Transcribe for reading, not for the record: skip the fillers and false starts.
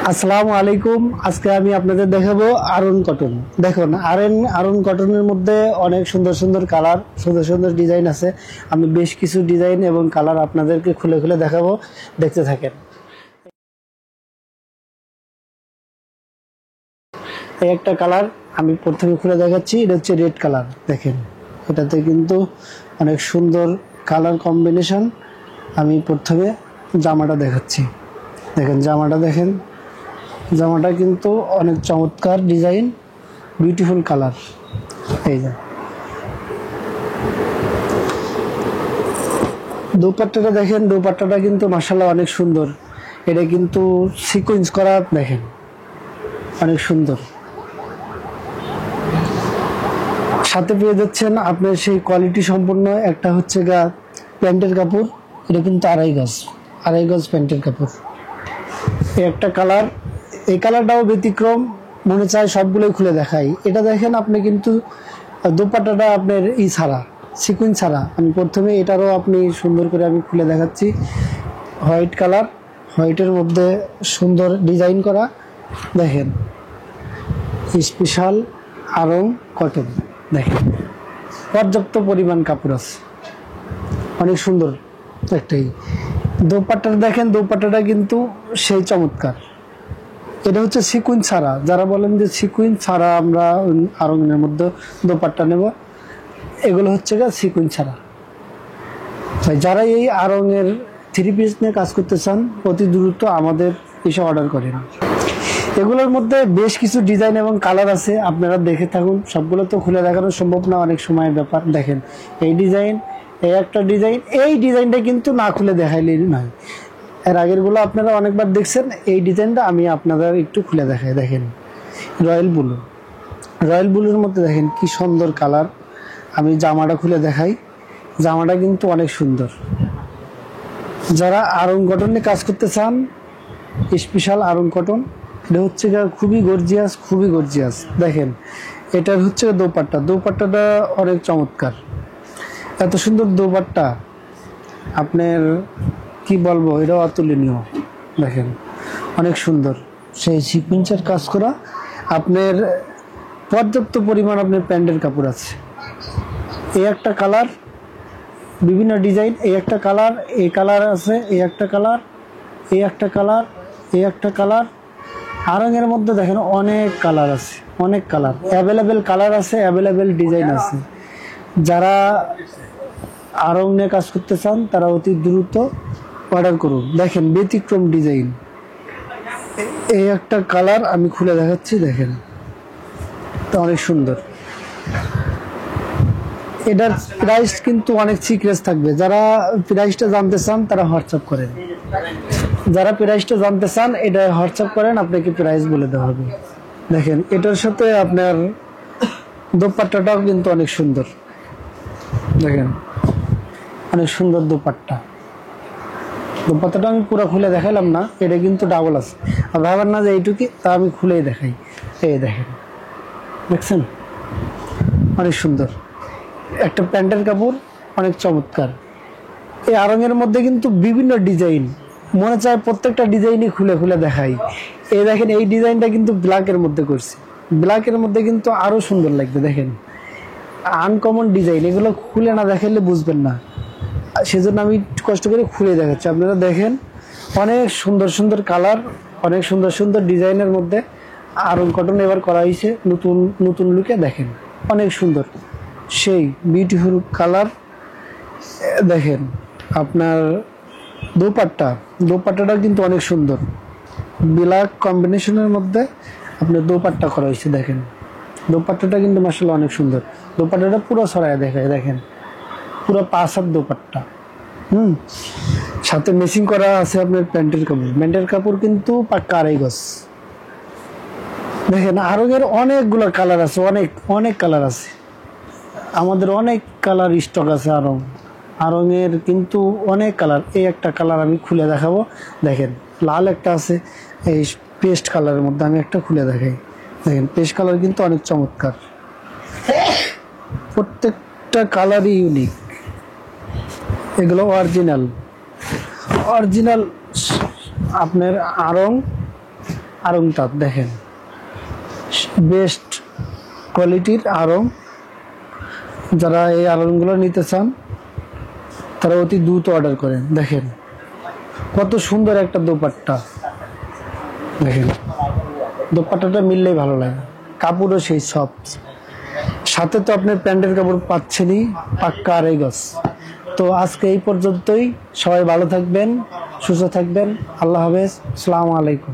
আসসালামু আলাইকুম। আজকে আমি আপনাদের দেখাবো আরন কটন। দেখুন আরন কটনের মধ্যে অনেক সুন্দর সুন্দর কালার, সুন্দর সুন্দর ডিজাইন আছে। আমি বেশ কিছু ডিজাইন এবং কালার আপনাদেরকে খুলে খুলে দেখাবো, দেখতে থাকেন। এই একটা কালার আমি প্রথমে খুলে দেখাচ্ছি, এটা হচ্ছে রেড কালার। দেখেন এটাতে কিন্তু অনেক সুন্দর কালার কম্বিনেশন। আমি প্রথমে জামাটা দেখাচ্ছি। দেখেন জামাটা দেখেন, জামাটা কিন্তু অনেক চমৎকার ডিজাইন, বিউটিফুল কালার। এই যে দোপাট্টাটা দেখেন, দোপাট্টাটা কিন্তু মাশাআল্লাহ অনেক সুন্দর। এটা কিন্তু সিকোয়েন্স করা, দেখেন অনেক সুন্দর। সাথে পেয়ে যাচ্ছেন আপনার সেই কোয়ালিটি সম্পন্ন একটা হচ্ছে গা প্যান্টের কাপড়। এটা কিন্তু আড়াই গজ প্যান্টের কাপড়। এই একটা কালার, এই কালারটাও ব্যতিক্রম, মনে চায় সবগুলোই খুলে দেখাই। এটা দেখেন আপনি কিন্তু দোপাট্টাটা আপনার ছাড়া, সিকুইন ছাড়া। আমি প্রথমে এটারও আপনি সুন্দর করে আমি খুলে দেখাচ্ছি। হোয়াইট কালার, হোয়াইটের মধ্যে সুন্দর ডিজাইন করা। দেখেন স্পেশাল আরং কটন। দেখেন পর্যাপ্ত পরিমাণ কাপড় আছে, অনেক সুন্দর একটাই। দোপাট্টাটা দেখেন, দোপাট্টাটা কিন্তু সেই চমৎকার। এটা হচ্ছে সিকুইন ছাড়া। যারা বলেন যে সিকুইন ছাড়া আমরা আরঙের মধ্যে দোপাট্টা নেব, এগুলো হচ্ছে গা সিকুইন ছাড়া। যারা এই আরঙের থ্রি পিস নিয়ে কাজ করতে চান, অতি দ্রুত আমাদের এসে অর্ডার করেন। এগুলোর মধ্যে বেশ কিছু ডিজাইন এবং কালার আছে, আপনারা দেখে থাকুন। সবগুলো তো খুলে দেখানো সম্ভব না, অনেক সময়ের ব্যাপার। দেখেন এই ডিজাইন, এই একটা ডিজাইন, এই ডিজাইনটা কিন্তু না খুলে দেখাইলেই নয়। এর আগেরগুলো আপনারা অনেকবার দেখছেন, এই ডিজাইনটা আমি আপনাদের একটু খুলে দেখাই। দেখেন রয়্যাল ব্লু, রয়্যাল ব্লুর মধ্যে দেখেন কি সুন্দর কালার। আমি জামাটা খুলে দেখাই, জামাটা কিন্তু অনেক সুন্দর। যারা আরং কটন নিয়ে কাজ করতে চান, স্পেশাল আরং কটন, এটা হচ্ছে খুবই গর্জিয়াস, খুবই গর্জিয়াস। দেখেন এটার হচ্ছে দোপাট্টা, দোপাট্টাটা অনেক চমৎকার। এত সুন্দর দোপাট্টা আপনার কি বলবো, এটা অতুলনীয়। দেখেন অনেক সুন্দর, সেই সিকুয়েন্সের কাজ করা। আপনার পর্যাপ্ত পরিমাণ আপনার প্যান্টের কাপড় আছে। এই একটা কালার, বিভিন্ন ডিজাইন, এই একটা কালার, এই কালার আছে, এই একটা কালার, এই একটা কালার, এই একটা কালার। আরঙের মধ্যে দেখেন অনেক কালার আছে, অনেক কালার, অ্যাভেলেবেল কালার আছে, অ্যাভেলেবেল ডিজাইন আছে। যারা আরং নিয়ে কাজ করতে চান তারা অতি দ্রুত অর্ডার করুন। দেখেন ব্যতিক্রম ডিজাইন, এই একটা কালার আমি খুলে দেখাচ্ছি। দেখেন তো অনেক সুন্দর। এটার প্রাইস কিন্তু অনেক সিক্রেট থাকবে। যারা প্রাইসটা জানতে চান তারা হোয়াটসঅ্যাপ করেন, যারা প্রাইসটা জানতে চান এটা হোয়াটসঅ্যাপ করেন, আপনাকে প্রাইস বলে দেওয়া হবে। দেখেন এটার সাথে আপনার দোপাট্টাটাও কিন্তু অনেক সুন্দর। দেখেন অনেক সুন্দর দোপাট্টা। দোপাট্টাটা আমি পুরো খুলে দেখাইলাম না, এটা কিন্তু ডাবল আছে। আর ভাবার না যে এইটুকি, তা আমি খুলেই দেখাই। এই দেখেন, দেখছেন অনেক সুন্দর একটা প্যান্টের কাপড়, অনেক চমৎকার। এই আরঙের মধ্যে কিন্তু বিভিন্ন ডিজাইন, মনে চায় প্রত্যেকটা ডিজাইনই খুলে খুলে দেখাই। এই দেখেন এই ডিজাইনটা কিন্তু ব্ল্যাকের মধ্যে করছি, ব্ল্যাকের মধ্যে কিন্তু আরো সুন্দর লাগবে। দেখেন আনকমন ডিজাইন, এগুলো খুলে না দেখাইলে বুঝবেন না, সেজন্য আমি কষ্ট করে খুলে দেখাচ্ছি। আপনারা দেখেন অনেক সুন্দর সুন্দর কালার, অনেক সুন্দর সুন্দর ডিজাইনের মধ্যে আরং কটন এবার করা হয়েছে নতুন নতুন লুকে। দেখেন অনেক সুন্দর, সেই বিউটিফুল কালার। দেখেন আপনার দোপাট্টা, দোপাট্টাটা কিন্তু অনেক সুন্দর, ব্ল্যাক কম্বিনেশনের মধ্যে আপনার দোপাট্টা করা হয়েছে। দেখেন দোপাট্টাটা কিন্তু মাশাআল্লাহ অনেক সুন্দর। দোপাট্টাটা পুরো ছড়ায় দেখায়, দেখেন পুরো 5 হাত দোপাট্টা। সাথে মেশিং করা আছে আপনার প্যান্টের কাপড়, প্যান্টের কাপড় কিন্তু পাক্কা আড়াই গজ। দেখেন আরঙের অনেকগুলো কালার আছে, অনেক অনেক কালার আছে, আমাদের অনেক কালার স্টক আছে। আরঙের কিন্তু অনেক কালার। এই একটা কালার আমি খুলে দেখাবো। দেখেন লাল একটা আছে, এই পেস্ট কালারের মধ্যে আমি একটা খুলে দেখাই। দেখেন পেস্ট কালার কিন্তু অনেক চমৎকার, প্রত্যেকটা কালারই ইউনিক। এগুলো অরিজিনাল, অরিজিনাল আপনার আরং আড়ং তাঁত দেখেন, বেস্ট কোয়ালিটির আড়ং। যারা এই আড়ংগুলো নিতে চান তারা অতি দ্রুত অর্ডার করেন। দেখেন কত সুন্দর একটা দোপাট্টা, দেখেন দোপাট্টাটা মিললেই ভালো লাগে, কাপড়ও সেই সব, সাথে তো আপনি প্যান্টের কাপড় পাচ্ছেনই পাক্কা 2.5 গজ। তো আজকে এই পর্যন্তই, সবাই ভালো থাকবেন, সুস্থ থাকবেন, আল্লাহ হাফেজ, আসসালামু আলাইকুম।